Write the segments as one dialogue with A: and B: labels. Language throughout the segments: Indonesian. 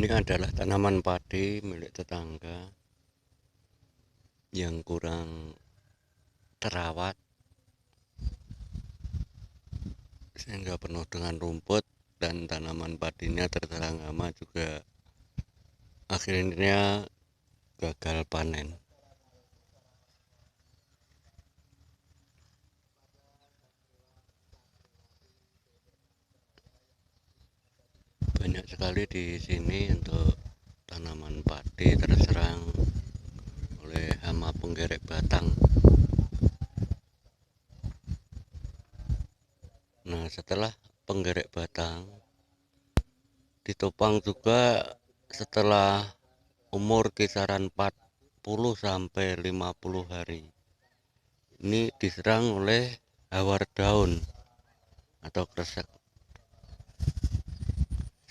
A: Ini adalah tanaman padi milik tetangga yang kurang terawat sehingga penuh dengan rumput dan tanaman padinya terserang hama juga akhirnya gagal panen. Banyak sekali di sini untuk tanaman padi terserang oleh hama penggerek batang. Nah, setelah penggerek batang ditopang juga setelah umur kisaran 40 sampai 50 hari. Ini diserang oleh hawar daun atau kresek,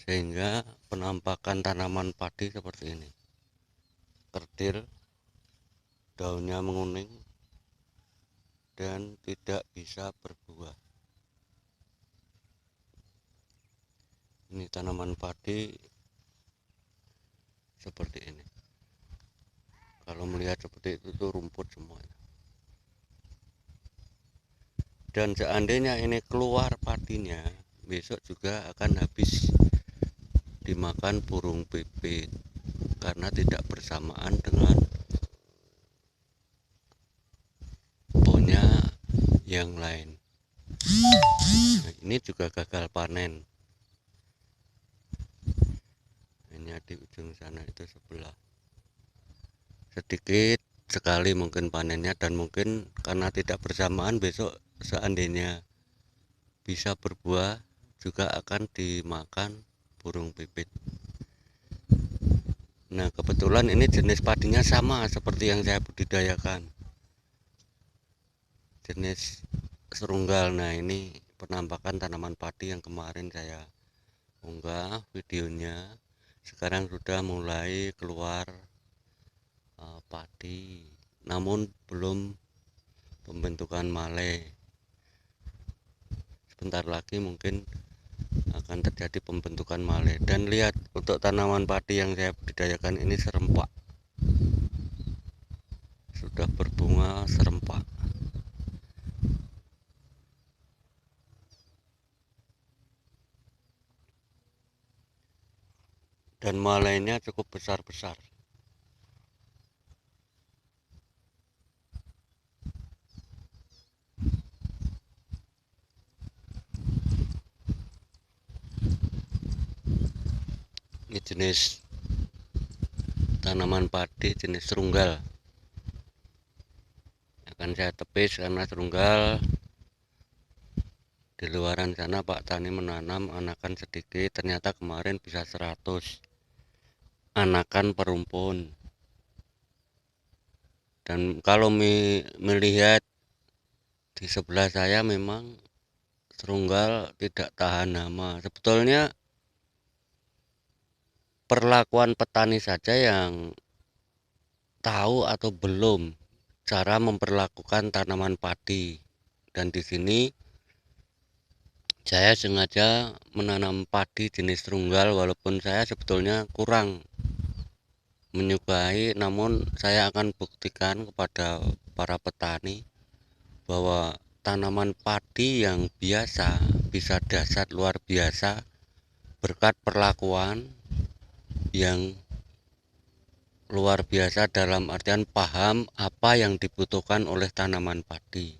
A: sehingga penampakan tanaman padi seperti ini. Kerdil, daunnya menguning dan tidak bisa berbuah. Ini tanaman padi seperti ini. Kalau melihat seperti itu tuh rumput semuanya. Dan seandainya ini keluar padinya, besok juga akan habis dimakan burung pipit karena tidak bersamaan dengan pohonnya yang lain. Nah, ini juga gagal panen. Hanya di ujung sana itu sebelah. Sedikit sekali mungkin panennya, dan mungkin karena tidak bersamaan besok seandainya bisa berbuah juga akan dimakan burung pipit. Nah, kebetulan ini jenis padinya sama seperti yang saya budidayakan, jenis serunggal. Nah, ini penampakan tanaman padi yang kemarin saya unggah videonya. Sekarang sudah mulai keluar padi, namun belum pembentukan male. Sebentar lagi mungkin akan terjadi pembentukan male. Dan lihat, untuk tanaman padi yang saya budidayakan ini serempak, sudah berbunga serempak. Dan malainya cukup besar-besar. Ini jenis tanaman padi jenis serunggal. Akan saya tepis karena serunggal. Di luaran sana Pak Tani menanam anakan sedikit, ternyata kemarin bisa 100 anakan per rumpun. Dan kalau melihat di sebelah saya memang serunggal tidak tahan hama. Sebetulnya perlakuan petani saja yang tahu atau belum cara memperlakukan tanaman padi. Dan di sini saya sengaja menanam padi jenis serunggal, walaupun saya sebetulnya kurang menyukai, namun saya akan buktikan kepada para petani bahwa tanaman padi yang biasa bisa dahsyat luar biasa berkat perlakuan yang luar biasa, dalam artian paham apa yang dibutuhkan oleh tanaman padi.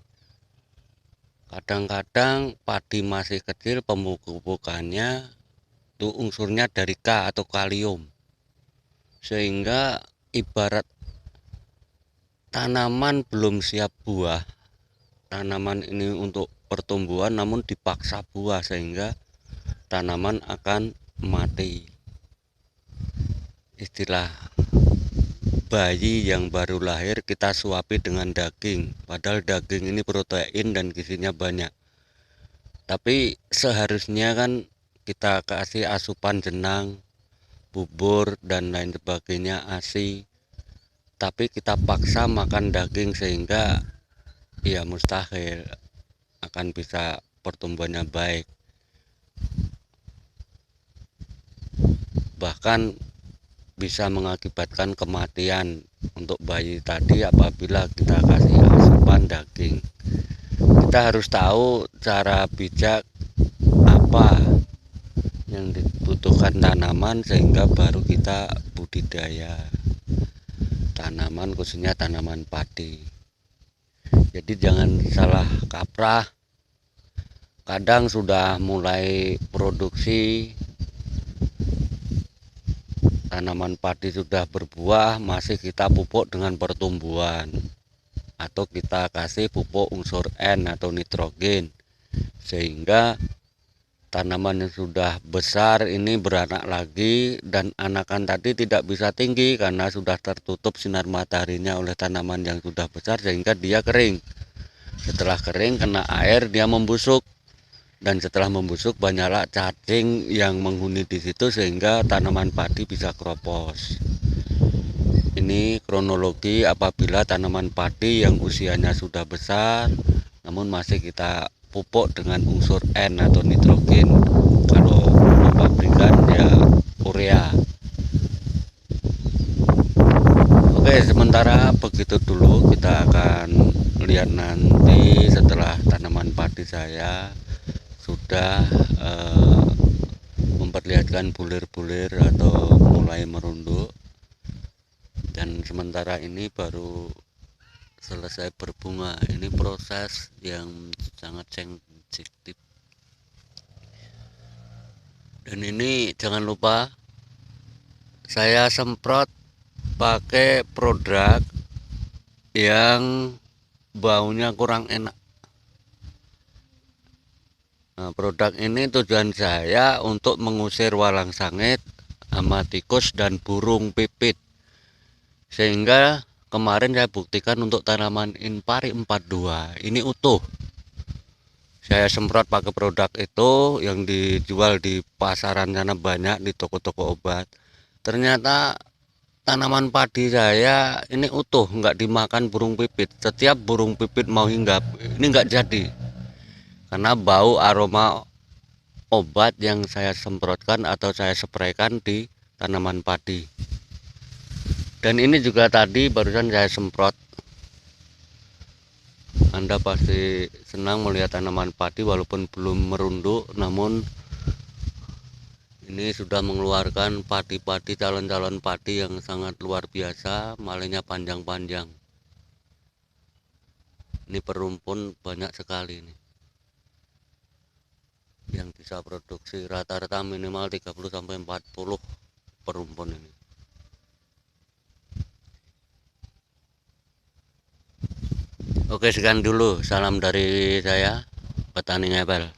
A: Kadang-kadang padi masih kecil, pemupukannya itu unsurnya dari K atau kalium, sehingga ibarat tanaman belum siap buah, tanaman ini untuk pertumbuhan namun dipaksa buah sehingga tanaman akan mati. Istilah bayi yang baru lahir kita suapi dengan daging, padahal daging ini protein dan gizinya banyak. Tapi seharusnya kan kita kasih asupan jenang, bubur dan lain sebagainya, ASI. Tapi kita paksa makan daging sehingga ya mustahil akan bisa pertumbuhannya baik. bahkan bisa mengakibatkan kematian untuk bayi tadi apabila kita kasih asupan daging. Kita harus tahu cara bijak apa yang dibutuhkan tanaman sehingga baru kita budidaya tanaman, khususnya tanaman padi. Jadi jangan salah kaprah. Kadang sudah mulai produksi, tanaman padi sudah berbuah, masih kita pupuk dengan pertumbuhan, atau kita kasih pupuk unsur N atau nitrogen, sehingga tanaman yang sudah besar ini beranak lagi, dan anakan tadi tidak bisa tinggi karena sudah tertutup sinar mataharinya oleh tanaman yang sudah besar, sehingga dia kering. Setelah kering kena air dia membusuk, dan setelah membusuk banyaklah cacing yang menghuni di situ sehingga tanaman padi bisa kropos. Ini kronologi apabila tanaman padi yang usianya sudah besar namun masih kita pupuk dengan unsur N atau nitrogen. Kalau pabrikan ya urea. Oke, sementara begitu dulu. Kita akan lihat nanti setelah tanaman padi saya sudah memperlihatkan bulir-bulir atau mulai merunduk, dan sementara ini baru selesai berbunga. Ini proses yang sangat sensitif, dan ini jangan lupa saya semprot pakai produk yang baunya kurang enak. Nah, produk ini tujuan saya untuk mengusir walang sangit, hama tikus, dan burung pipit. Sehingga kemarin saya buktikan untuk tanaman Inpari 42 ini utuh. Saya semprot pakai produk itu yang dijual di pasaran sana banyak, di toko-toko obat. Ternyata tanaman padi saya ini utuh, nggak dimakan burung pipit. Setiap burung pipit mau hinggap, ini nggak jadi. Karena bau aroma obat yang saya semprotkan atau saya spraykan di tanaman padi. Dan ini juga tadi barusan saya semprot. Anda pasti senang melihat tanaman padi walaupun belum merunduk, namun ini sudah mengeluarkan padi-padi, calon-calon padi yang sangat luar biasa, malainya panjang-panjang. Ini perumpun banyak sekali nih yang bisa produksi, rata-rata minimal 30-40 perumpun ini. Oke, sekian dulu, salam dari saya, petani ngepel.